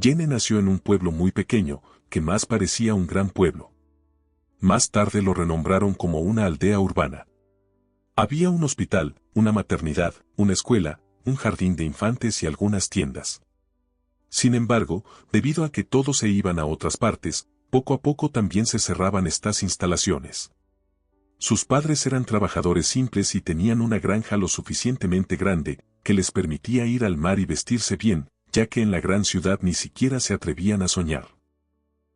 Jenny nació en un pueblo muy pequeño, que más parecía un gran pueblo. Más tarde lo renombraron como una aldea urbana. Había un hospital, una maternidad, una escuela, un jardín de infantes y algunas tiendas. Sin embargo, debido a que todos se iban a otras partes, poco a poco también se cerraban estas instalaciones. Sus padres eran trabajadores simples y tenían una granja lo suficientemente grande, que les permitía ir al mar y vestirse bien, ya que en la gran ciudad ni siquiera se atrevían a soñar.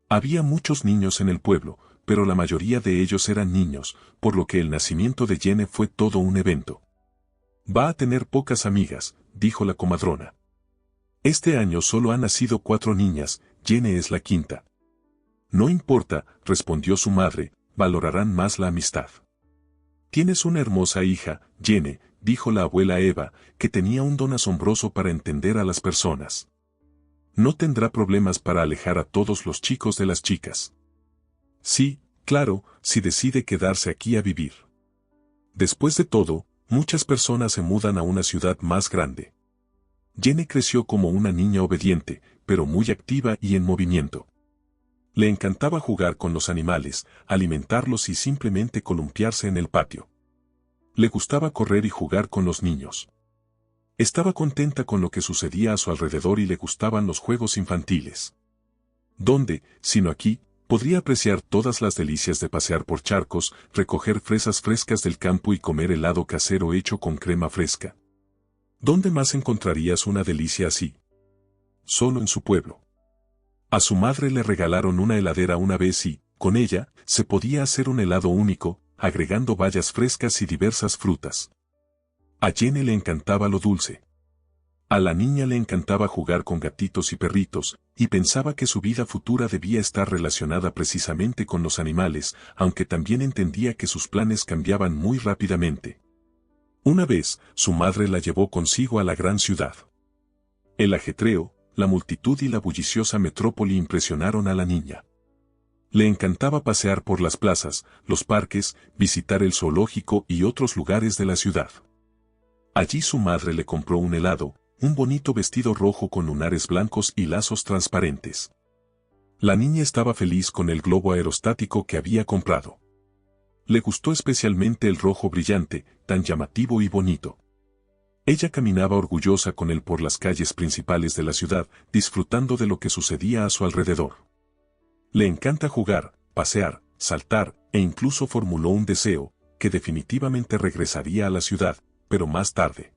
Había muchos niños en el pueblo, pero la mayoría de ellos eran niños, por lo que el nacimiento de Jenny fue todo un evento. Va a tener pocas amigas, dijo la comadrona. Este año solo han nacido 4 niñas, Jenny es la quinta. No importa, respondió su madre, valorarán más la amistad. Tienes una hermosa hija, Jenny, dijo la abuela Eva, que tenía un don asombroso para entender a las personas. No tendrá problemas para alejar a todos los chicos de las chicas. Sí, claro, si decide quedarse aquí a vivir. Después de todo, muchas personas se mudan a una ciudad más grande. Jenny creció como una niña obediente, pero muy activa y en movimiento. Le encantaba jugar con los animales, alimentarlos y simplemente columpiarse en el patio. Le gustaba correr y jugar con los niños. Estaba contenta con lo que sucedía a su alrededor y le gustaban los juegos infantiles. ¿Dónde, sino aquí, podría apreciar todas las delicias de pasear por charcos, recoger fresas frescas del campo y comer helado casero hecho con crema fresca? ¿Dónde más encontrarías una delicia así? Solo en su pueblo. A su madre le regalaron una heladera una vez y, con ella, se podía hacer un helado único, agregando bayas frescas y diversas frutas. A Jenny le encantaba lo dulce. A la niña le encantaba jugar con gatitos y perritos, y pensaba que su vida futura debía estar relacionada precisamente con los animales, aunque también entendía que sus planes cambiaban muy rápidamente. Una vez, su madre la llevó consigo a la gran ciudad. El ajetreo, la multitud y la bulliciosa metrópoli impresionaron a la niña. Le encantaba pasear por las plazas, los parques, visitar el zoológico y otros lugares de la ciudad. Allí su madre le compró un helado, un bonito vestido rojo con lunares blancos y lazos transparentes. La niña estaba feliz con el globo aerostático que había comprado. Le gustó especialmente el rojo brillante, tan llamativo y bonito. Ella caminaba orgullosa con él por las calles principales de la ciudad, disfrutando de lo que sucedía a su alrededor. Le encanta jugar, pasear, saltar, e incluso formuló un deseo, que definitivamente regresaría a la ciudad, pero más tarde.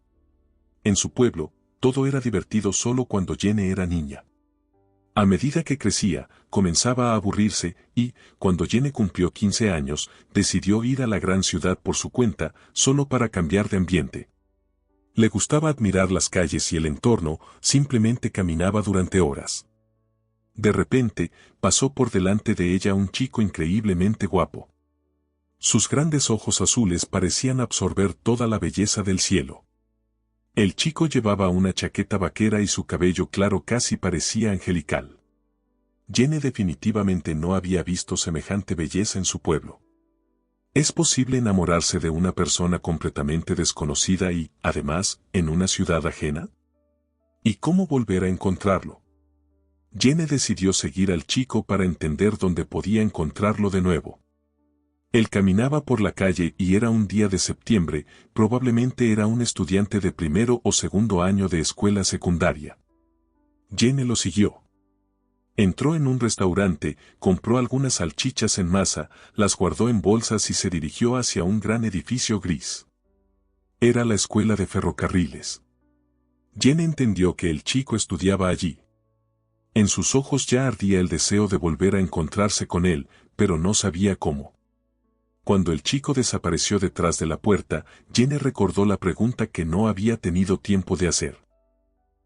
En su pueblo, todo era divertido solo cuando Jenny era niña. A medida que crecía, comenzaba a aburrirse y, cuando Jenny cumplió 15 años, decidió ir a la gran ciudad por su cuenta, solo para cambiar de ambiente. Le gustaba admirar las calles y el entorno, simplemente caminaba durante horas. De repente, pasó por delante de ella un chico increíblemente guapo. Sus grandes ojos azules parecían absorber toda la belleza del cielo. El chico llevaba una chaqueta vaquera y su cabello claro casi parecía angelical. Jenny definitivamente no había visto semejante belleza en su pueblo. ¿Es posible enamorarse de una persona completamente desconocida y, además, en una ciudad ajena? ¿Y cómo volver a encontrarlo? Jenny decidió seguir al chico para entender dónde podía encontrarlo de nuevo. Él caminaba por la calle y era un día de septiembre, probablemente era un estudiante de primero o segundo año de escuela secundaria. Jenny lo siguió. Entró en un restaurante, compró algunas salchichas en masa, las guardó en bolsas y se dirigió hacia un gran edificio gris. Era la escuela de ferrocarriles. Jenny entendió que el chico estudiaba allí. En sus ojos ya ardía el deseo de volver a encontrarse con él, pero no sabía cómo. Cuando el chico desapareció detrás de la puerta, Jenny recordó la pregunta que no había tenido tiempo de hacer.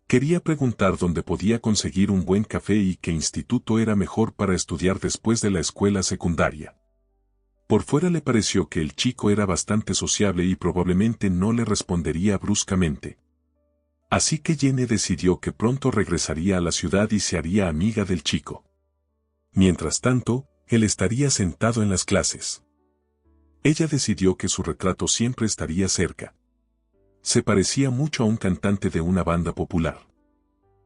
Quería preguntar dónde podía conseguir un buen café y qué instituto era mejor para estudiar después de la escuela secundaria. Por fuera le pareció que el chico era bastante sociable y probablemente no le respondería bruscamente. Así que Jenny decidió que pronto regresaría a la ciudad y se haría amiga del chico. Mientras tanto, él estaría sentado en las clases. Ella decidió que su retrato siempre estaría cerca. Se parecía mucho a un cantante de una banda popular.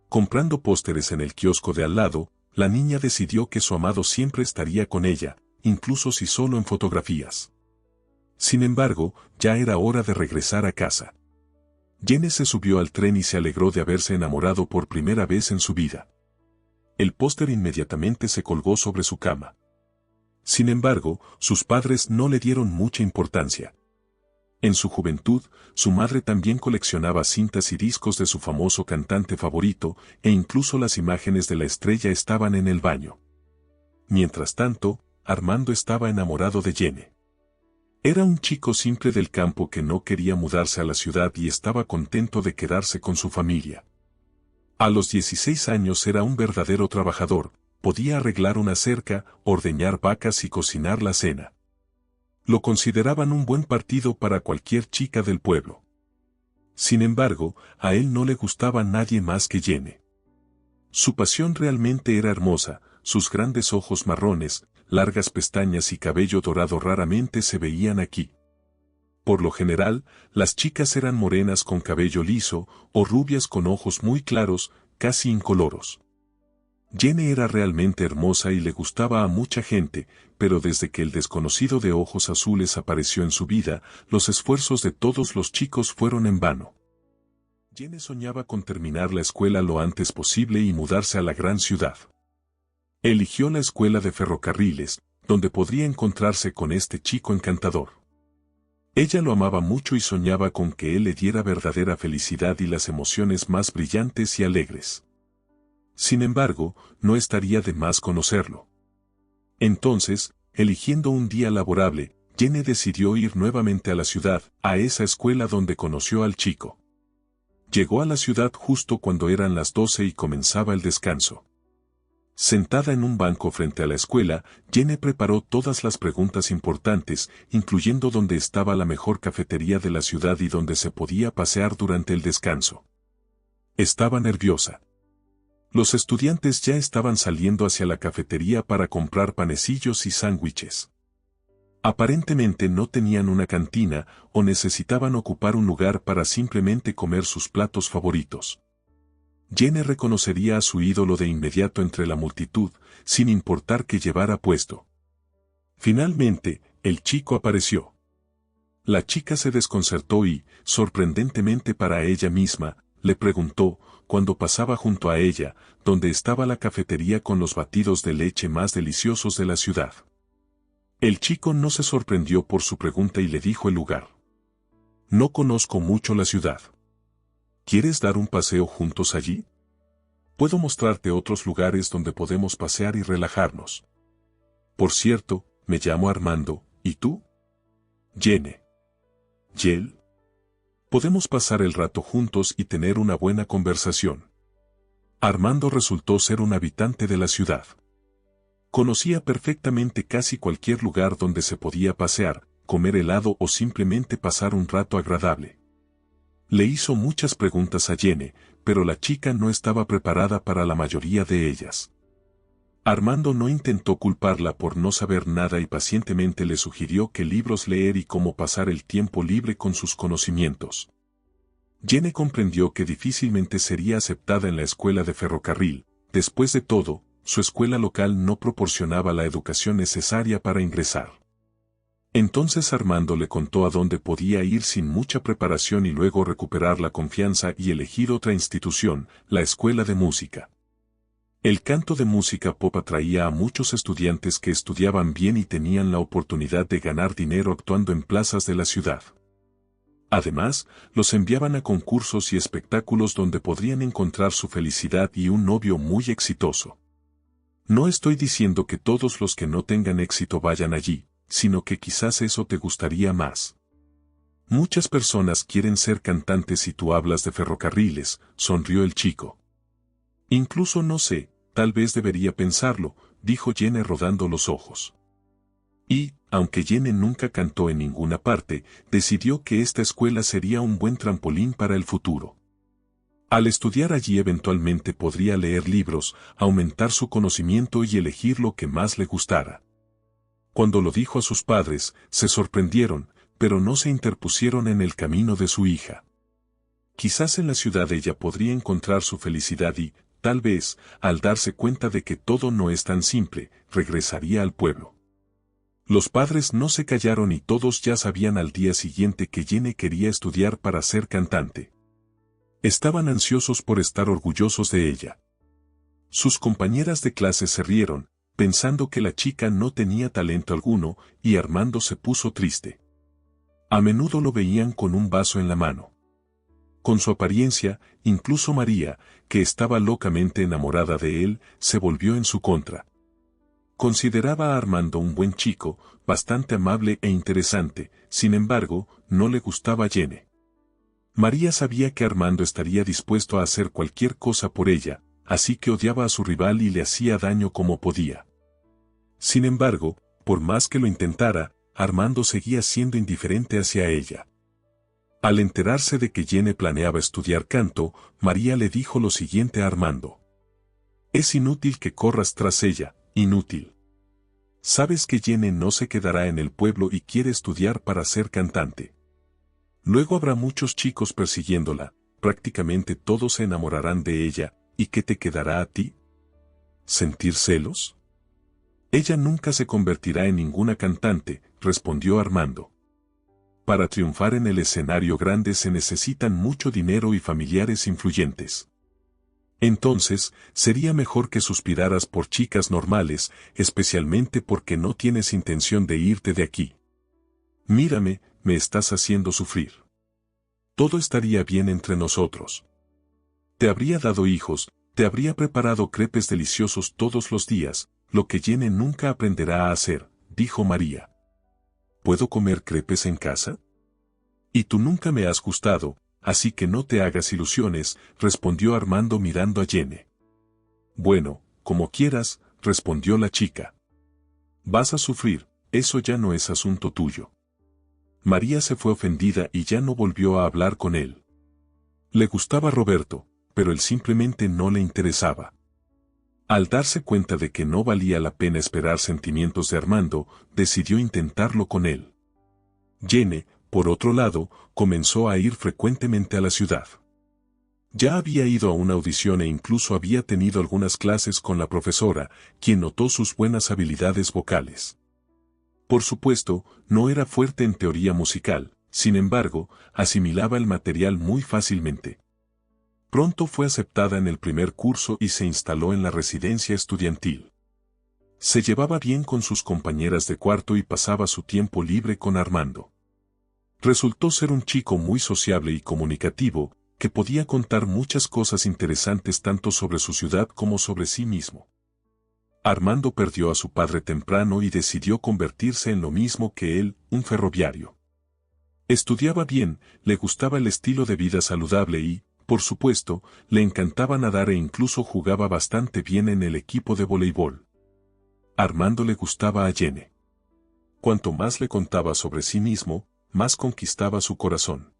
Comprando pósteres en el kiosco de al lado, la niña decidió que su amado siempre estaría con ella, incluso si solo en fotografías. Sin embargo, ya era hora de regresar a casa. Jenny se subió al tren y se alegró de haberse enamorado por primera vez en su vida. El póster inmediatamente se colgó sobre su cama. Sin embargo, sus padres no le dieron mucha importancia. En su juventud, su madre también coleccionaba cintas y discos de su famoso cantante favorito, e incluso las imágenes de la estrella estaban en el baño. Mientras tanto, Armando estaba enamorado de Jenny. Era un chico simple del campo que no quería mudarse a la ciudad y estaba contento de quedarse con su familia. A los 16 años era un verdadero trabajador, podía arreglar una cerca, ordeñar vacas y cocinar la cena. Lo consideraban un buen partido para cualquier chica del pueblo. Sin embargo, a él no le gustaba nadie más que Jenny. Su pasión realmente era hermosa, sus grandes ojos marrones, largas pestañas y cabello dorado raramente se veían aquí. Por lo general, las chicas eran morenas con cabello liso o rubias con ojos muy claros, casi incoloros. Jenny era realmente hermosa y le gustaba a mucha gente, pero desde que el desconocido de ojos azules apareció en su vida, los esfuerzos de todos los chicos fueron en vano. Jenny soñaba con terminar la escuela lo antes posible y mudarse a la gran ciudad. Eligió la escuela de ferrocarriles, donde podría encontrarse con este chico encantador. Ella lo amaba mucho y soñaba con que él le diera verdadera felicidad y las emociones más brillantes y alegres. Sin embargo, no estaría de más conocerlo. Entonces, eligiendo un día laborable, Jenny decidió ir nuevamente a la ciudad, a esa escuela donde conoció al chico. Llegó a la ciudad justo cuando eran las 12 y comenzaba el descanso. Sentada en un banco frente a la escuela, Jenny preparó todas las preguntas importantes, incluyendo dónde estaba la mejor cafetería de la ciudad y dónde se podía pasear durante el descanso. Estaba nerviosa. Los estudiantes ya estaban saliendo hacia la cafetería para comprar panecillos y sándwiches. Aparentemente no tenían una cantina o necesitaban ocupar un lugar para simplemente comer sus platos favoritos. Jenny reconocería a su ídolo de inmediato entre la multitud, sin importar qué llevara puesto. Finalmente, el chico apareció. La chica se desconcertó y, sorprendentemente para ella misma, le preguntó, cuando pasaba junto a ella, dónde estaba la cafetería con los batidos de leche más deliciosos de la ciudad. El chico no se sorprendió por su pregunta y le dijo el lugar. No conozco mucho la ciudad. ¿Quieres dar un paseo juntos allí? Puedo mostrarte otros lugares donde podemos pasear y relajarnos. Por cierto, me llamo Armando, ¿y tú? Jenny. ¿Yel? Podemos pasar el rato juntos y tener una buena conversación. Armando resultó ser un habitante de la ciudad. Conocía perfectamente casi cualquier lugar donde se podía pasear, comer helado o simplemente pasar un rato agradable. Le hizo muchas preguntas a Jenny, pero la chica no estaba preparada para la mayoría de ellas. Armando no intentó culparla por no saber nada y pacientemente le sugirió qué libros leer y cómo pasar el tiempo libre con sus conocimientos. Jenny comprendió que difícilmente sería aceptada en la escuela de ferrocarril. Después de todo, su escuela local no proporcionaba la educación necesaria para ingresar. Entonces Armando le contó a dónde podía ir sin mucha preparación y luego recuperar la confianza y elegir otra institución, la escuela de música. El canto de música pop atraía a muchos estudiantes que estudiaban bien y tenían la oportunidad de ganar dinero actuando en plazas de la ciudad. Además, los enviaban a concursos y espectáculos donde podrían encontrar su felicidad y un novio muy exitoso. No estoy diciendo que todos los que no tengan éxito vayan allí, sino que quizás eso te gustaría más. Muchas personas quieren ser cantantes y tú hablas de ferrocarriles, sonrió el chico. Incluso no sé, tal vez debería pensarlo, dijo Jenny rodando los ojos. Y, aunque Jenny nunca cantó en ninguna parte, decidió que esta escuela sería un buen trampolín para el futuro. Al estudiar allí eventualmente podría leer libros, aumentar su conocimiento y elegir lo que más le gustara. Cuando lo dijo a sus padres, se sorprendieron, pero no se interpusieron en el camino de su hija. Quizás en la ciudad ella podría encontrar su felicidad y, tal vez, al darse cuenta de que todo no es tan simple, regresaría al pueblo. Los padres no se callaron y todos ya sabían al día siguiente que Jenny quería estudiar para ser cantante. Estaban ansiosos por estar orgullosos de ella. Sus compañeras de clase se rieron, pensando que la chica no tenía talento alguno, y Armando se puso triste. A menudo lo veían con un vaso en la mano. Con su apariencia, incluso María, que estaba locamente enamorada de él, se volvió en su contra. Consideraba a Armando un buen chico, bastante amable e interesante, sin embargo, no le gustaba Jenny. María sabía que Armando estaría dispuesto a hacer cualquier cosa por ella, así que odiaba a su rival y le hacía daño como podía. Sin embargo, por más que lo intentara, Armando seguía siendo indiferente hacia ella. Al enterarse de que Jenny planeaba estudiar canto, María le dijo lo siguiente a Armando. Es inútil que corras tras ella, inútil. Sabes que Jenny no se quedará en el pueblo y quiere estudiar para ser cantante. Luego habrá muchos chicos persiguiéndola, prácticamente todos se enamorarán de ella, ¿y qué te quedará a ti? ¿Sentir celos? Ella nunca se convertirá en ninguna cantante, respondió Armando. Para triunfar en el escenario grande se necesitan mucho dinero y familiares influyentes. Entonces, sería mejor que suspiraras por chicas normales, especialmente porque no tienes intención de irte de aquí. Mírame, me estás haciendo sufrir. Todo estaría bien entre nosotros. Te habría dado hijos, te habría preparado crepes deliciosos todos los días, lo que Jenny nunca aprenderá a hacer, dijo María. ¿Puedo comer crepes en casa? Y tú nunca me has gustado, así que no te hagas ilusiones, respondió Armando mirando a Jenny. Bueno, como quieras, respondió la chica. Vas a sufrir, eso ya no es asunto tuyo. María se fue ofendida y ya no volvió a hablar con él. Le gustaba Roberto, pero él simplemente no le interesaba. Al darse cuenta de que no valía la pena esperar sentimientos de Armando, decidió intentarlo con él. Jenny, por otro lado, comenzó a ir frecuentemente a la ciudad. Ya había ido a una audición e incluso había tenido algunas clases con la profesora, quien notó sus buenas habilidades vocales. Por supuesto, no era fuerte en teoría musical, sin embargo, asimilaba el material muy fácilmente. Pronto fue aceptada en el primer curso y se instaló en la residencia estudiantil. Se llevaba bien con sus compañeras de cuarto y pasaba su tiempo libre con Armando. Resultó ser un chico muy sociable y comunicativo, que podía contar muchas cosas interesantes tanto sobre su ciudad como sobre sí mismo. Armando perdió a su padre temprano y decidió convertirse en lo mismo que él, un ferroviario. Estudiaba bien, le gustaba el estilo de vida saludable y, por supuesto, le encantaba nadar e incluso jugaba bastante bien en el equipo de voleibol. Armando le gustaba a Jenny. Cuanto más le contaba sobre sí mismo, más conquistaba su corazón.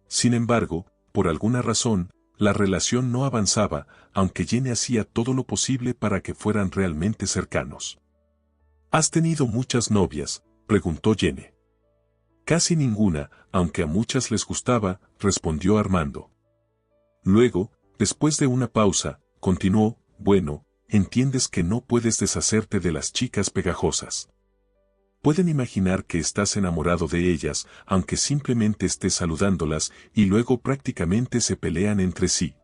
Sin embargo, por alguna razón, la relación no avanzaba, aunque Jenny hacía todo lo posible para que fueran realmente cercanos. ¿Has tenido muchas novias?, preguntó Jenny. Casi ninguna, aunque a muchas les gustaba, respondió Armando. Luego, después de una pausa, continuó, bueno, entiendes que no puedes deshacerte de las chicas pegajosas. Pueden imaginar que estás enamorado de ellas, aunque simplemente estés saludándolas, y luego prácticamente se pelean entre sí.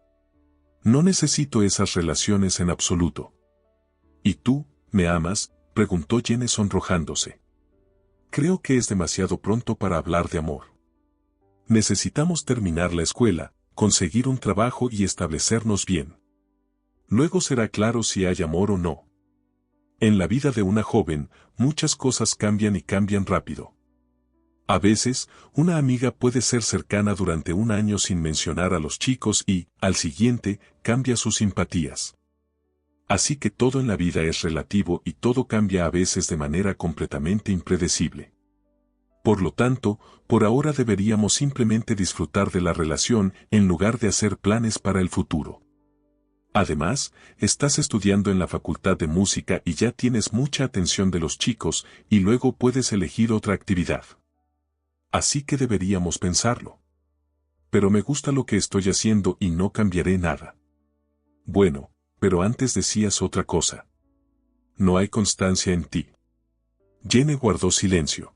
No necesito esas relaciones en absoluto. ¿Y tú, me amas?, preguntó Jenny sonrojándose. Creo que es demasiado pronto para hablar de amor. Necesitamos terminar la escuela, conseguir un trabajo y establecernos bien. Luego será claro si hay amor o no. En la vida de una joven, muchas cosas cambian y cambian rápido. A veces, una amiga puede ser cercana durante un año sin mencionar a los chicos y, al siguiente, cambia sus simpatías. Así que todo en la vida es relativo y todo cambia a veces de manera completamente impredecible. Por lo tanto, por ahora deberíamos simplemente disfrutar de la relación en lugar de hacer planes para el futuro. Además, estás estudiando en la Facultad de Música y ya tienes mucha atención de los chicos, y luego puedes elegir otra actividad. Así que deberíamos pensarlo. pero me gusta lo que estoy haciendo y no cambiaré nada. Bueno, pero antes decías otra cosa. No hay constancia en ti. Jenny guardó silencio.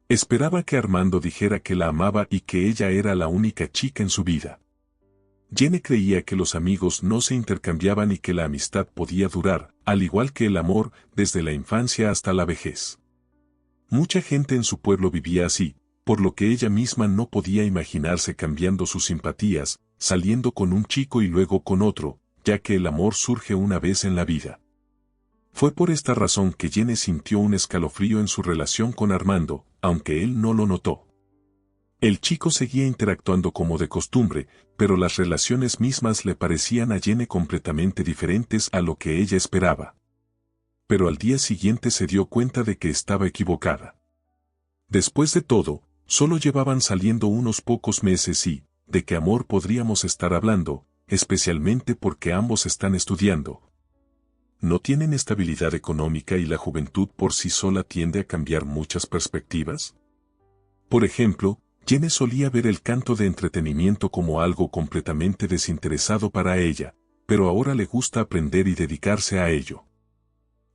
Esperaba que Armando dijera que la amaba y que ella era la única chica en su vida. Jenny creía que los amigos no se intercambiaban y que la amistad podía durar, al igual que el amor, desde la infancia hasta la vejez. Mucha gente en su pueblo vivía así, por lo que ella misma no podía imaginarse cambiando sus simpatías, saliendo con un chico y luego con otro, ya que el amor surge una vez en la vida. Fue por esta razón que Jenny sintió un escalofrío en su relación con Armando, aunque él no lo notó. El chico seguía interactuando como de costumbre, pero las relaciones mismas le parecían a Jenny completamente diferentes a lo que ella esperaba. Pero al día siguiente se dio cuenta de que estaba equivocada. Después de todo, solo llevaban saliendo unos pocos meses y, ¿de qué amor podríamos estar hablando, especialmente porque ambos están estudiando? ¿No tienen estabilidad económica y la juventud por sí sola tiende a cambiar muchas perspectivas? Por ejemplo, Jenny solía ver el canto de entretenimiento como algo completamente desinteresado para ella, pero ahora le gusta aprender y dedicarse a ello.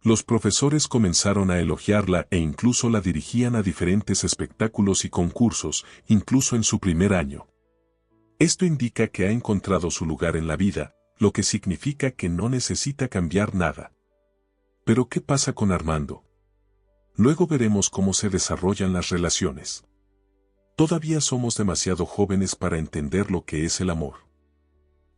Los profesores comenzaron a elogiarla e incluso la dirigían a diferentes espectáculos y concursos, incluso en su primer año. Esto indica que ha encontrado su lugar en la vida, lo que significa que no necesita cambiar nada. Pero ¿qué pasa con Armando? Luego veremos cómo se desarrollan las relaciones. Todavía somos demasiado jóvenes para entender lo que es el amor.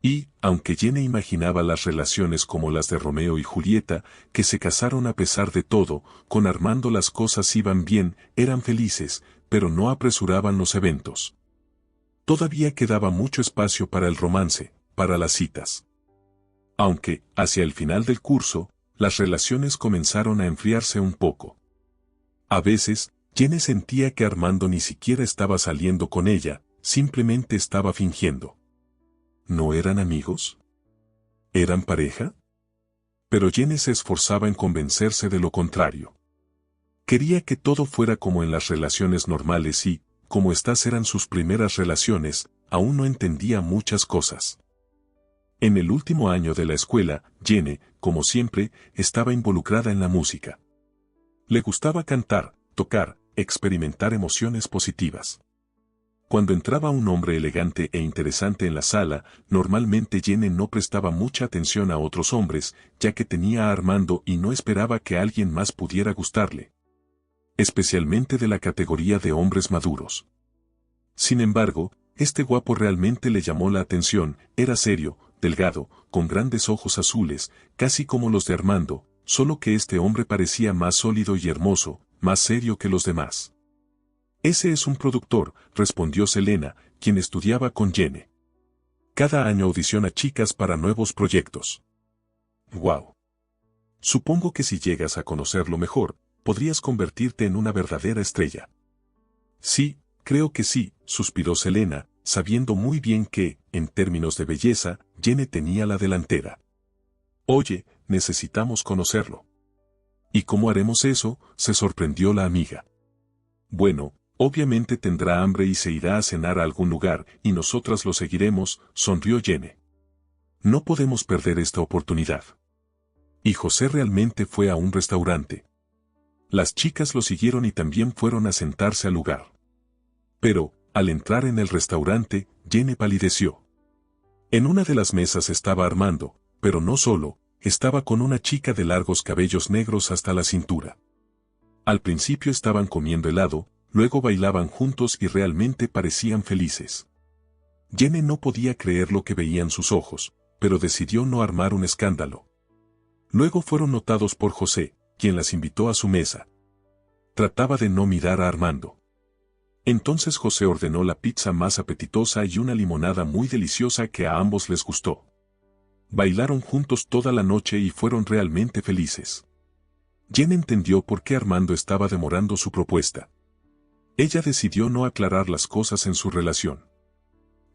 Y, aunque Jenny imaginaba las relaciones como las de Romeo y Julieta, que se casaron a pesar de todo, con Armando las cosas iban bien, eran felices, pero no apresuraban los eventos. Todavía quedaba mucho espacio para el romance, para las citas. Aunque, hacia el final del curso, las relaciones comenzaron a enfriarse un poco. A veces, Jenny sentía que Armando ni siquiera estaba saliendo con ella, simplemente estaba fingiendo. ¿No eran amigos? ¿Eran pareja? Pero Jenny se esforzaba en convencerse de lo contrario. Quería que todo fuera como en las relaciones normales y, como estas eran sus primeras relaciones, aún no entendía muchas cosas. En el último año de la escuela, Jenny, como siempre, estaba involucrada en la música. Le gustaba cantar, tocar, experimentar emociones positivas. Cuando entraba un hombre elegante e interesante en la sala, normalmente Jenny no prestaba mucha atención a otros hombres, ya que tenía a Armando y no esperaba que alguien más pudiera gustarle. Especialmente de la categoría de hombres maduros. Sin embargo, este guapo realmente le llamó la atención, era serio, delgado, con grandes ojos azules, casi como los de Armando, solo que este hombre parecía más sólido y hermoso, más serio que los demás. Ese es un productor, respondió Selena, quien estudiaba con Jenny. Cada año audiciona chicas para nuevos proyectos. ¡Wow! Supongo que si llegas a conocerlo mejor, podrías convertirte en una verdadera estrella. Sí, creo que sí, suspiró Selena, sabiendo muy bien que, en términos de belleza, Jenny tenía la delantera. Oye, necesitamos conocerlo. ¿Y cómo haremos eso?, se sorprendió la amiga. Bueno, obviamente tendrá hambre y se irá a cenar a algún lugar, y nosotras lo seguiremos, sonrió Jenny. No podemos perder esta oportunidad. Y José realmente fue a un restaurante. Las chicas lo siguieron y también fueron a sentarse al lugar. Pero, al entrar en el restaurante, Jenny palideció. En una de las mesas estaba Armando, pero no solo, estaba con una chica de largos cabellos negros hasta la cintura. Al principio estaban comiendo helado, luego bailaban juntos y realmente parecían felices. Jenny no podía creer lo que veían sus ojos, pero decidió no armar un escándalo. Luego fueron notados por José, quien las invitó a su mesa. Trataba de no mirar a Armando. Entonces José ordenó la pizza más apetitosa y una limonada muy deliciosa que a ambos les gustó. Bailaron juntos toda la noche y fueron realmente felices. Jenny entendió por qué Armando estaba demorando su propuesta. Ella decidió no aclarar las cosas en su relación.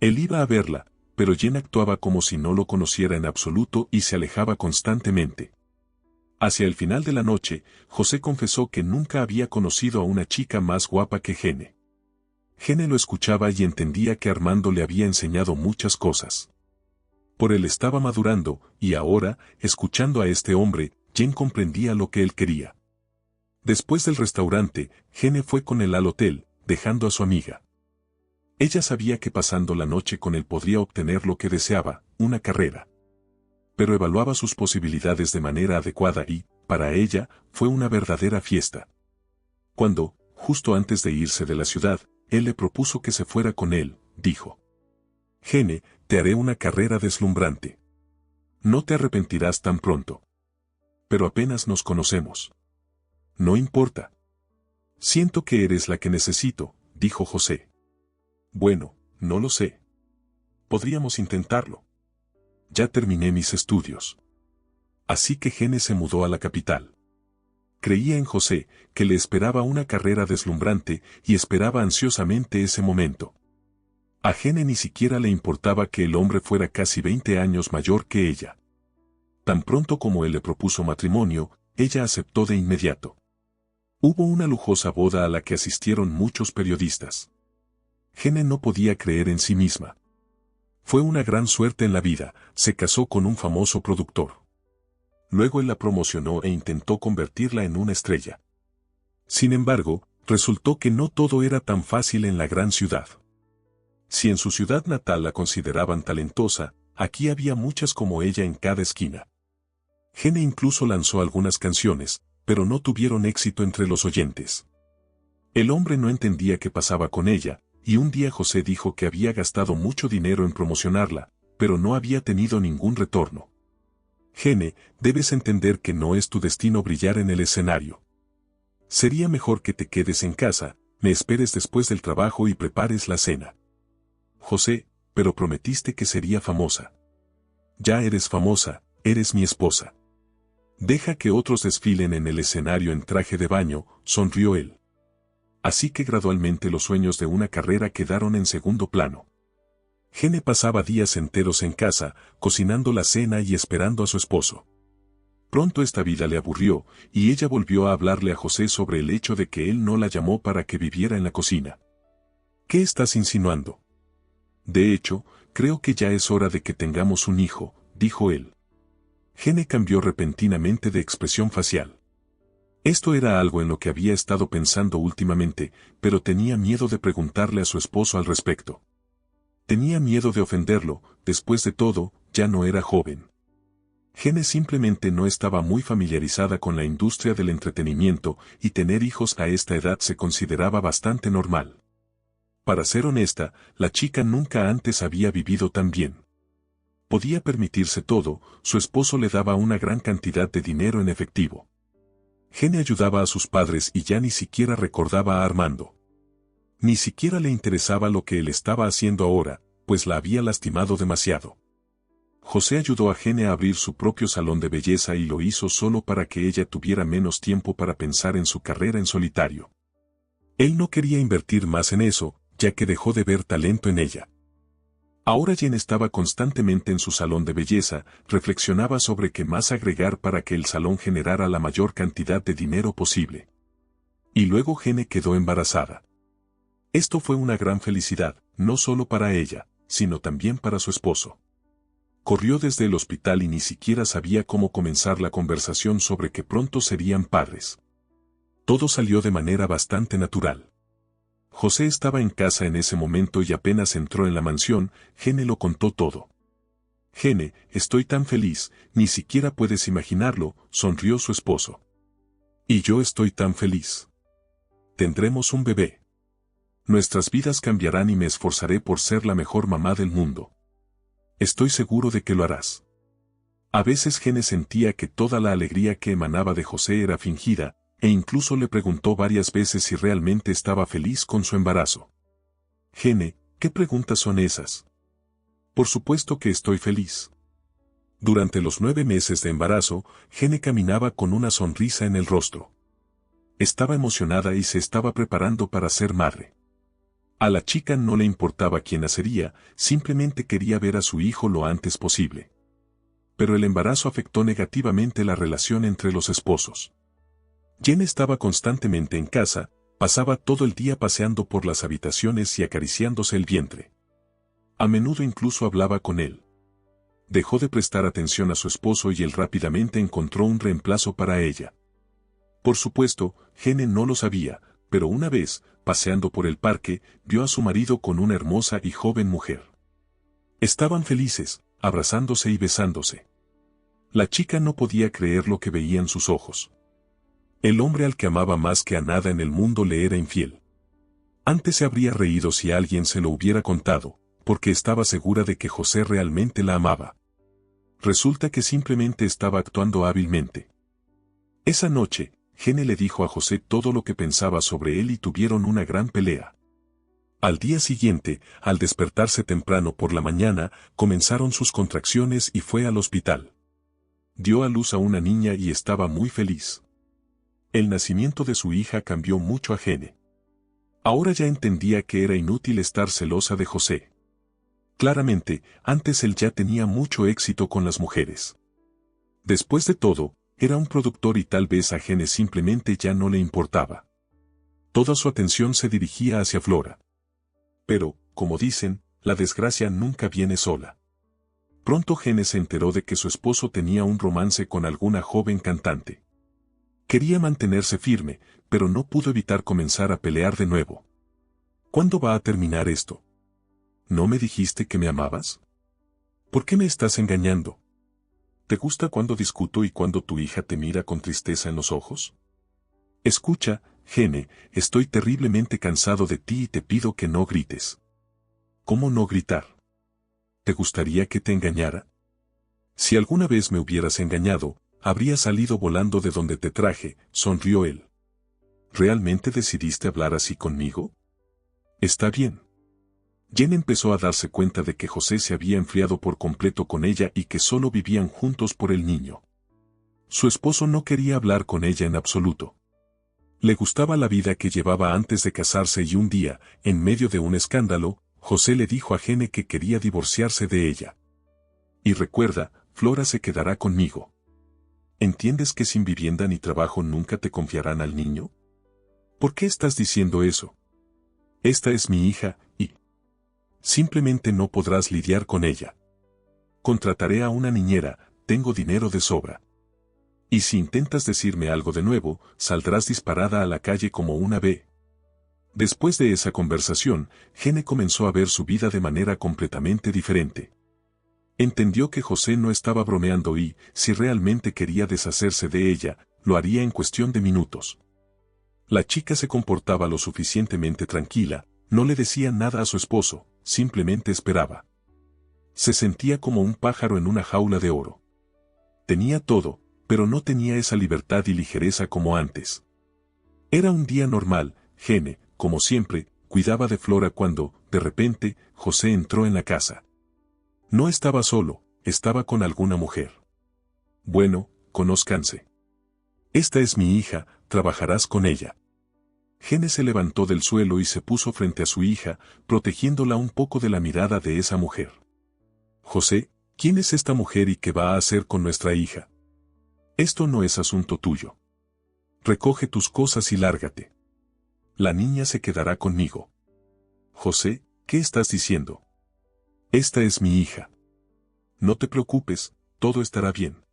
Él iba a verla, pero Jenny actuaba como si no lo conociera en absoluto y se alejaba constantemente. Hacia el final de la noche, José confesó que nunca había conocido a una chica más guapa que Jenny. Gene lo escuchaba y entendía que Armando le había enseñado muchas cosas. Por él estaba madurando, y ahora, escuchando a este hombre, Jen comprendía lo que él quería. Después del restaurante, Gene fue con él al hotel, dejando a su amiga. Ella sabía que pasando la noche con él podría obtener lo que deseaba, una carrera. Pero evaluaba sus posibilidades de manera adecuada y, para ella, fue una verdadera fiesta. Cuando, justo antes de irse de la ciudad, él le propuso que se fuera con él, dijo: Gene, te haré una carrera deslumbrante. No te arrepentirás tan pronto. Pero apenas nos conocemos. No importa. Siento que eres la que necesito, dijo José. Bueno, no lo sé. Podríamos intentarlo. Ya terminé mis estudios. Así que Gene se mudó a la capital. Creía en José, que le esperaba una carrera deslumbrante, y esperaba ansiosamente ese momento. A Gene ni siquiera le importaba que el hombre fuera casi 20 años mayor que ella. Tan pronto como él le propuso matrimonio, ella aceptó de inmediato. Hubo una lujosa boda a la que asistieron muchos periodistas. Gene no podía creer en sí misma. Fue una gran suerte en la vida, se casó con un famoso productor. Luego él la promocionó e intentó convertirla en una estrella. Sin embargo, resultó que no todo era tan fácil en la gran ciudad. Si en su ciudad natal la consideraban talentosa, aquí había muchas como ella en cada esquina. Gene incluso lanzó algunas canciones, pero no tuvieron éxito entre los oyentes. El hombre no entendía qué pasaba con ella, y un día José dijo que había gastado mucho dinero en promocionarla, pero no había tenido ningún retorno. Gene, debes entender que no es tu destino brillar en el escenario. Sería mejor que te quedes en casa, me esperes después del trabajo y prepares la cena. José, pero prometiste que sería famosa. Ya eres famosa, eres mi esposa. Deja que otros desfilen en el escenario en traje de baño, sonrió él. Así que gradualmente los sueños de una carrera quedaron en segundo plano. Gene pasaba días enteros en casa, cocinando la cena y esperando a su esposo. Pronto esta vida le aburrió, y ella volvió a hablarle a José sobre el hecho de que él no la llamó para que viviera en la cocina. ¿Qué estás insinuando? De hecho, creo que ya es hora de que tengamos un hijo, dijo él. Gene cambió repentinamente de expresión facial. Esto era algo en lo que había estado pensando últimamente, pero tenía miedo de preguntarle a su esposo al respecto. Tenía miedo de ofenderlo, después de todo, ya no era joven. Gene simplemente no estaba muy familiarizada con la industria del entretenimiento, y tener hijos a esta edad se consideraba bastante normal. Para ser honesta, la chica nunca antes había vivido tan bien. Podía permitirse todo, su esposo le daba una gran cantidad de dinero en efectivo. Gene ayudaba a sus padres y ya ni siquiera recordaba a Armando. Ni siquiera le interesaba lo que él estaba haciendo ahora, pues la había lastimado demasiado. José ayudó a Gene a abrir su propio salón de belleza y lo hizo solo para que ella tuviera menos tiempo para pensar en su carrera en solitario. Él no quería invertir más en eso, ya que dejó de ver talento en ella. Ahora Jen estaba constantemente en su salón de belleza, reflexionaba sobre qué más agregar para que el salón generara la mayor cantidad de dinero posible. Y luego Gene quedó embarazada. Esto fue una gran felicidad, no solo para ella, sino también para su esposo. Corrió desde el hospital y ni siquiera sabía cómo comenzar la conversación sobre que pronto serían padres. Todo salió de manera bastante natural. José estaba en casa en ese momento y apenas entró en la mansión, Gene lo contó todo. Gene, estoy tan feliz, ni siquiera puedes imaginarlo, sonrió su esposo. Y yo estoy tan feliz. Tendremos un bebé. Nuestras vidas cambiarán y me esforzaré por ser la mejor mamá del mundo. Estoy seguro de que lo harás. A veces Gene sentía que toda la alegría que emanaba de José era fingida, e incluso le preguntó varias veces si realmente estaba feliz con su embarazo. Gene, ¿qué preguntas son esas? Por supuesto que estoy feliz. Durante los 9 meses de embarazo, Gene caminaba con una sonrisa en el rostro. Estaba emocionada y se estaba preparando para ser madre. A la chica no le importaba quién nacería, simplemente quería ver a su hijo lo antes posible. Pero el embarazo afectó negativamente la relación entre los esposos. Jen estaba constantemente en casa, Pasaba todo el día paseando por las habitaciones y acariciándose el vientre. A menudo incluso hablaba con él. Dejó de prestar atención a su esposo y él rápidamente encontró un reemplazo para ella. Por supuesto, Gene no lo sabía, pero una vez, paseando por el parque, vio a su marido con una hermosa y joven mujer. Estaban felices, abrazándose y besándose. La chica no podía creer lo que veía en sus ojos. El hombre al que amaba más que a nada en el mundo le era infiel. Antes se habría reído si alguien se lo hubiera contado, porque estaba segura de que José realmente la amaba. Resulta que simplemente estaba actuando hábilmente. Esa noche, Gene le dijo a José todo lo que pensaba sobre él y tuvieron una gran pelea. Al día siguiente, al despertarse temprano por la mañana, comenzaron sus contracciones y fue al hospital. Dio a luz a una niña y estaba muy feliz. El nacimiento de su hija cambió mucho a Gene. Ahora ya entendía que era inútil estar celosa de José. Claramente, antes él ya tenía mucho éxito con las mujeres. Después de todo, era un productor y tal vez a Gene simplemente ya no le importaba. Toda su atención se dirigía hacia Flora. Pero, como dicen, la desgracia nunca viene sola. Pronto Gene se enteró de que su esposo tenía un romance con alguna joven cantante. Quería mantenerse firme, pero no pudo evitar comenzar a pelear de nuevo. ¿Cuándo va a terminar esto? ¿No me dijiste que me amabas? ¿Por qué me estás engañando? ¿Te gusta cuando discuto y cuando tu hija te mira con tristeza en los ojos? Escucha, Gene, estoy terriblemente cansado de ti y te pido que no grites. ¿Cómo no gritar? ¿Te gustaría que te engañara? Si alguna vez me hubieras engañado, habría salido volando de donde te traje, sonrió él. ¿Realmente decidiste hablar así conmigo? Está bien. Jen empezó a darse cuenta de que José se había enfriado por completo con ella y que solo vivían juntos por el niño. Su esposo no quería hablar con ella en absoluto. Le gustaba la vida que llevaba antes de casarse y un día, en medio de un escándalo, José le dijo a Gene que quería divorciarse de ella. Y recuerda, Flora se quedará conmigo. ¿Entiendes que sin vivienda ni trabajo nunca te confiarán al niño? ¿Por qué estás diciendo eso? Esta es mi hija, y simplemente no podrás lidiar con ella. Contrataré a una niñera, tengo dinero de sobra. Y si intentas decirme algo de nuevo, saldrás disparada a la calle como una B. Después de esa conversación, Gene comenzó a ver su vida de manera completamente diferente. Entendió que José no estaba bromeando y, si realmente quería deshacerse de ella, lo haría en cuestión de minutos. La chica se comportaba lo suficientemente tranquila, no le decía nada a su esposo, simplemente esperaba. Se sentía como un pájaro en una jaula de oro. Tenía todo, pero no tenía esa libertad y ligereza como antes. Era un día normal, Gene, como siempre, cuidaba de Flora cuando, de repente, José entró en la casa. No estaba solo, estaba con alguna mujer. Bueno, conózcanse. Esta es mi hija, trabajarás con ella. Gene se levantó del suelo y se puso frente a su hija, protegiéndola un poco de la mirada de esa mujer. José, ¿quién es esta mujer y qué va a hacer con nuestra hija? Esto no es asunto tuyo. Recoge tus cosas y lárgate. La niña se quedará conmigo. José, ¿qué estás diciendo? Esta es mi hija. No te preocupes, todo estará bien.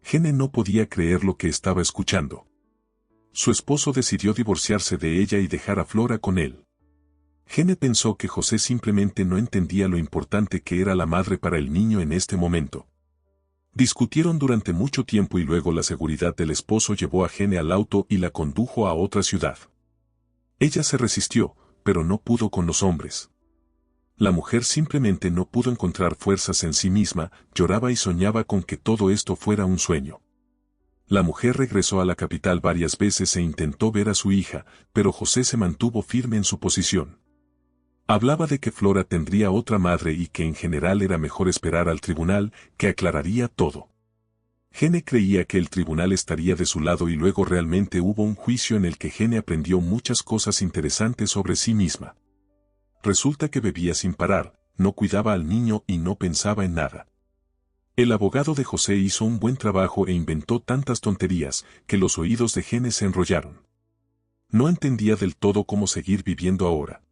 Gene no podía creer lo que estaba escuchando. Su esposo decidió divorciarse de ella y dejar a Flora con él. Gene pensó que José simplemente no entendía lo importante que era la madre para el niño en este momento. Discutieron durante mucho tiempo y luego la seguridad del esposo llevó a Gene al auto y la condujo a otra ciudad. Ella se resistió, pero no pudo con los hombres. La mujer simplemente no pudo encontrar fuerzas en sí misma, lloraba y soñaba con que todo esto fuera un sueño. La mujer regresó a la capital varias veces e intentó ver a su hija, pero José se mantuvo firme en su posición. Hablaba de que Flora tendría otra madre y que en general era mejor esperar al tribunal, que aclararía todo. Gene creía que el tribunal estaría de su lado y luego realmente hubo un juicio en el que Gene aprendió muchas cosas interesantes sobre sí misma. Resulta que bebía sin parar, no cuidaba al niño y no pensaba en nada. El abogado de José hizo un buen trabajo e inventó tantas tonterías, que los oídos de Gene se enrollaron. No entendía del todo cómo seguir viviendo ahora.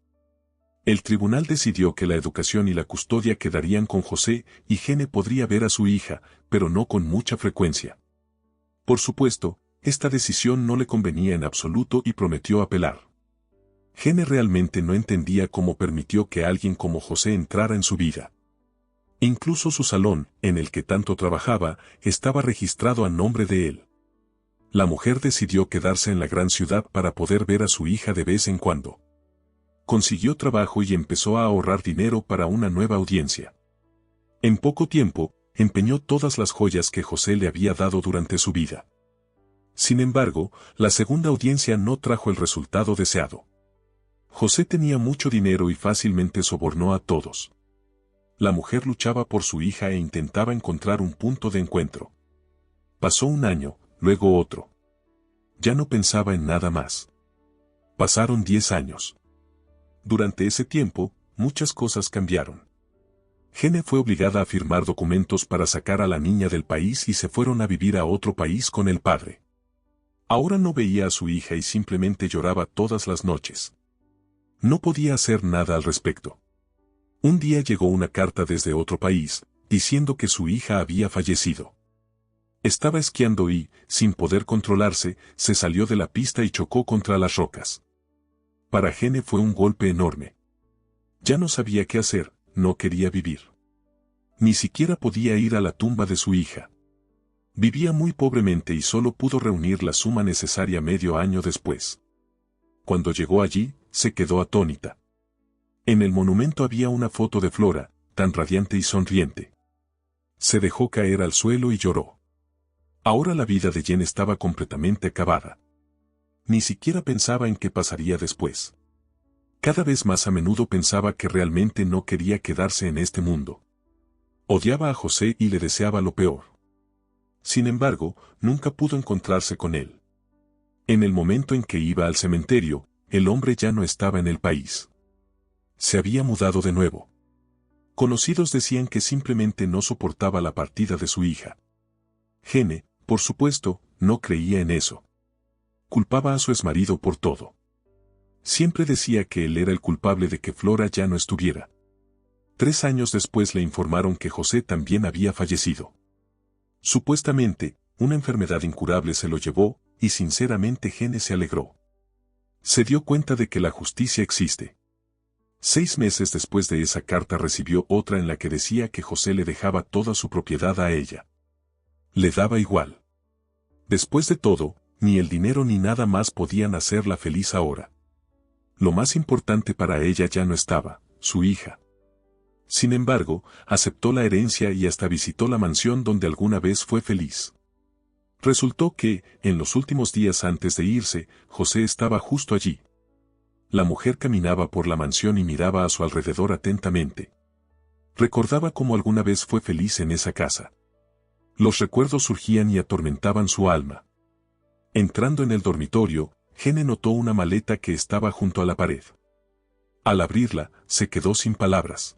El tribunal decidió que la educación y la custodia quedarían con José y Gene podría ver a su hija, pero no con mucha frecuencia. Por supuesto, esta decisión no le convenía en absoluto y prometió apelar. Gene realmente no entendía cómo permitió que alguien como José entrara en su vida. Incluso su salón, en el que tanto trabajaba, estaba registrado a nombre de él. La mujer decidió quedarse en la gran ciudad para poder ver a su hija de vez en cuando. Consiguió trabajo y empezó a ahorrar dinero para una nueva audiencia. En poco tiempo, empeñó todas las joyas que José le había dado durante su vida. Sin embargo, la segunda audiencia no trajo el resultado deseado. José tenía mucho dinero y fácilmente sobornó a todos. La mujer luchaba por su hija e intentaba encontrar un punto de encuentro. Pasó un año, luego otro. Ya no pensaba en nada más. Pasaron 10 años. Durante ese tiempo, muchas cosas cambiaron. Gene fue obligada a firmar documentos para sacar a la niña del país y se fueron a vivir a otro país con el padre. Ahora no veía a su hija y simplemente lloraba todas las noches. No podía hacer nada al respecto. Un día llegó una carta desde otro país, diciendo que su hija había fallecido. Estaba esquiando y, sin poder controlarse, se salió de la pista y chocó contra las rocas. Para Gene fue un golpe enorme. Ya no sabía qué hacer, no quería vivir. Ni siquiera podía ir a la tumba de su hija. Vivía muy pobremente y solo pudo reunir la suma necesaria medio año después. Cuando llegó allí, se quedó atónita. En el monumento había una foto de Flora, tan radiante y sonriente. Se dejó caer al suelo y lloró. Ahora la vida de Jen estaba completamente acabada. Ni siquiera pensaba en qué pasaría después. Cada vez más a menudo pensaba que realmente no quería quedarse en este mundo. Odiaba a José y le deseaba lo peor. Sin embargo, nunca pudo encontrarse con él. En el momento en que iba al cementerio, el hombre ya no estaba en el país. Se había mudado de nuevo. Conocidos decían que simplemente no soportaba la partida de su hija. Gene, por supuesto, no creía en eso. Culpaba a su exmarido por todo. Siempre decía que él era el culpable de que Flora ya no estuviera. 3 años después le informaron que José también había fallecido. Supuestamente, una enfermedad incurable se lo llevó, y sinceramente Gene se alegró. Se dio cuenta de que la justicia existe. 6 meses después de esa carta recibió otra en la que decía que José le dejaba toda su propiedad a ella. Le daba igual. Después de todo, ni el dinero ni nada más podían hacerla feliz ahora. Lo más importante para ella ya no estaba, su hija. Sin embargo, aceptó la herencia y hasta visitó la mansión donde alguna vez fue feliz. Resultó que, en los últimos días antes de irse, José estaba justo allí. La mujer caminaba por la mansión y miraba a su alrededor atentamente. Recordaba cómo alguna vez fue feliz en esa casa. Los recuerdos surgían y atormentaban su alma. Entrando en el dormitorio, Gene notó una maleta que estaba junto a la pared. Al abrirla, se quedó sin palabras.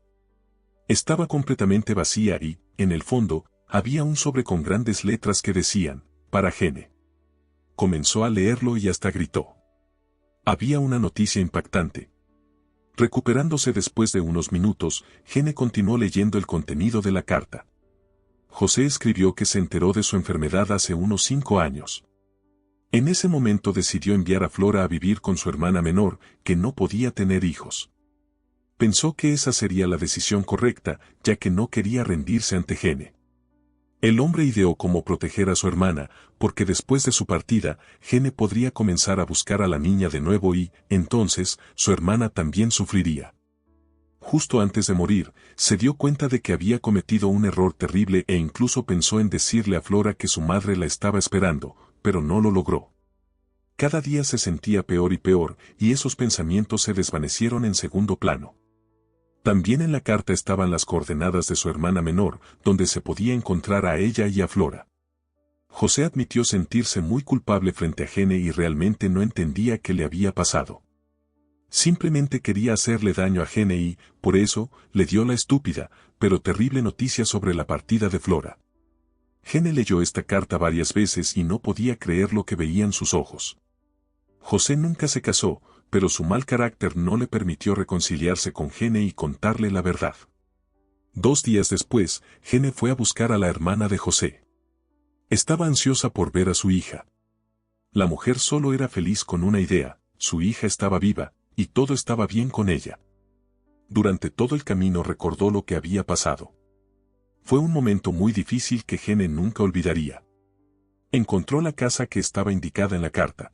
Estaba completamente vacía y, en el fondo, había un sobre con grandes letras que decían, para Gene. Comenzó a leerlo y hasta gritó. Había una noticia impactante. Recuperándose después de unos minutos, Gene continuó leyendo el contenido de la carta. José escribió que se enteró de su enfermedad hace unos 5 años. En ese momento decidió enviar a Flora a vivir con su hermana menor, que no podía tener hijos. Pensó que esa sería la decisión correcta, ya que no quería rendirse ante Gene. El hombre ideó cómo proteger a su hermana, porque después de su partida, Gene podría comenzar a buscar a la niña de nuevo y, entonces, su hermana también sufriría. Justo antes de morir, se dio cuenta de que había cometido un error terrible e incluso pensó en decirle a Flora que su madre la estaba esperando, pero no lo logró. Cada día se sentía peor y peor, y esos pensamientos se desvanecieron en segundo plano. También en la carta estaban las coordenadas de su hermana menor, donde se podía encontrar a ella y a Flora. José admitió sentirse muy culpable frente a Gene y realmente no entendía qué le había pasado. Simplemente quería hacerle daño a Gene y, por eso, le dio la estúpida, pero terrible noticia sobre la partida de Flora. Gene leyó esta carta varias veces y no podía creer lo que veían sus ojos. José nunca se casó, pero su mal carácter no le permitió reconciliarse con Gene y contarle la verdad. 2 días después, Gene fue a buscar a la hermana de José. Estaba ansiosa por ver a su hija. La mujer solo era feliz con una idea: su hija estaba viva, y todo estaba bien con ella. Durante todo el camino recordó lo que había pasado. Fue un momento muy difícil que Gene nunca olvidaría. Encontró la casa que estaba indicada en la carta.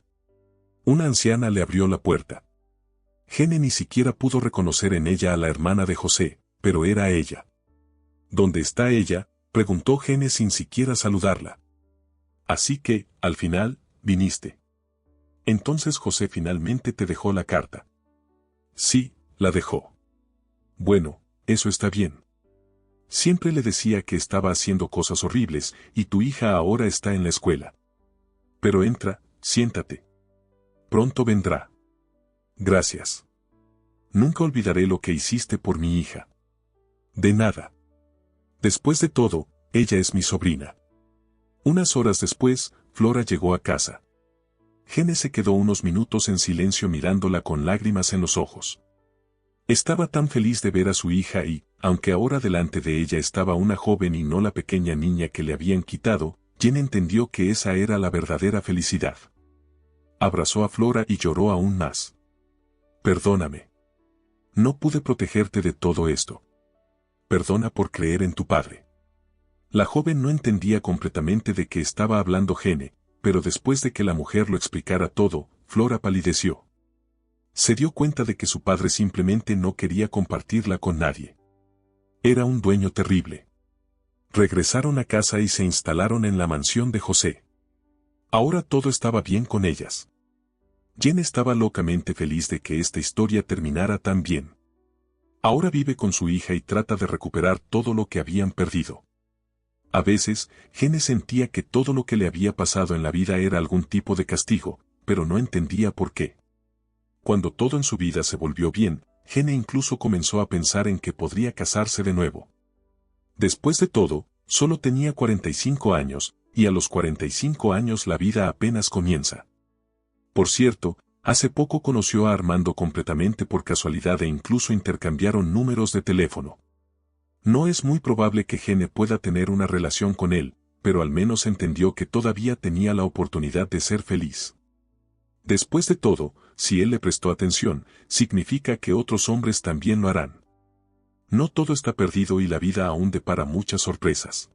Una anciana le abrió la puerta. Gene ni siquiera pudo reconocer en ella a la hermana de José, pero era ella. ¿Dónde está ella?, preguntó Gene sin siquiera saludarla. Así que, al final, viniste. Entonces José finalmente te dejó la carta. Sí, la dejó. Bueno, eso está bien. Siempre le decía que estaba haciendo cosas horribles, y tu hija ahora está en la escuela. Pero entra, siéntate. Pronto vendrá. Gracias. Nunca olvidaré lo que hiciste por mi hija. De nada. Después de todo, ella es mi sobrina. Unas horas después, Flora llegó a casa. Gene se quedó unos minutos en silencio mirándola con lágrimas en los ojos. Estaba tan feliz de ver a su hija y, aunque ahora delante de ella estaba una joven y no la pequeña niña que le habían quitado, Gene entendió que esa era la verdadera felicidad. Abrazó a Flora y lloró aún más. Perdóname. No pude protegerte de todo esto. Perdona por creer en tu padre. La joven no entendía completamente de qué estaba hablando Gene, pero después de que la mujer lo explicara todo, Flora palideció. Se dio cuenta de que su padre simplemente no quería compartirla con nadie. Era un dueño terrible. Regresaron a casa y se instalaron en la mansión de José. Ahora todo estaba bien con ellas. Gene estaba locamente feliz de que esta historia terminara tan bien. Ahora vive con su hija y trata de recuperar todo lo que habían perdido. A veces, Gene sentía que todo lo que le había pasado en la vida era algún tipo de castigo, pero no entendía por qué. Cuando todo en su vida se volvió bien, Gene incluso comenzó a pensar en que podría casarse de nuevo. Después de todo, solo tenía 45 años, y a los 45 años la vida apenas comienza. Por cierto, hace poco conoció a Armando completamente por casualidad e incluso intercambiaron números de teléfono. No es muy probable que Gene pueda tener una relación con él, pero al menos entendió que todavía tenía la oportunidad de ser feliz. Después de todo, si él le prestó atención, significa que otros hombres también lo harán. No todo está perdido y la vida aún depara muchas sorpresas.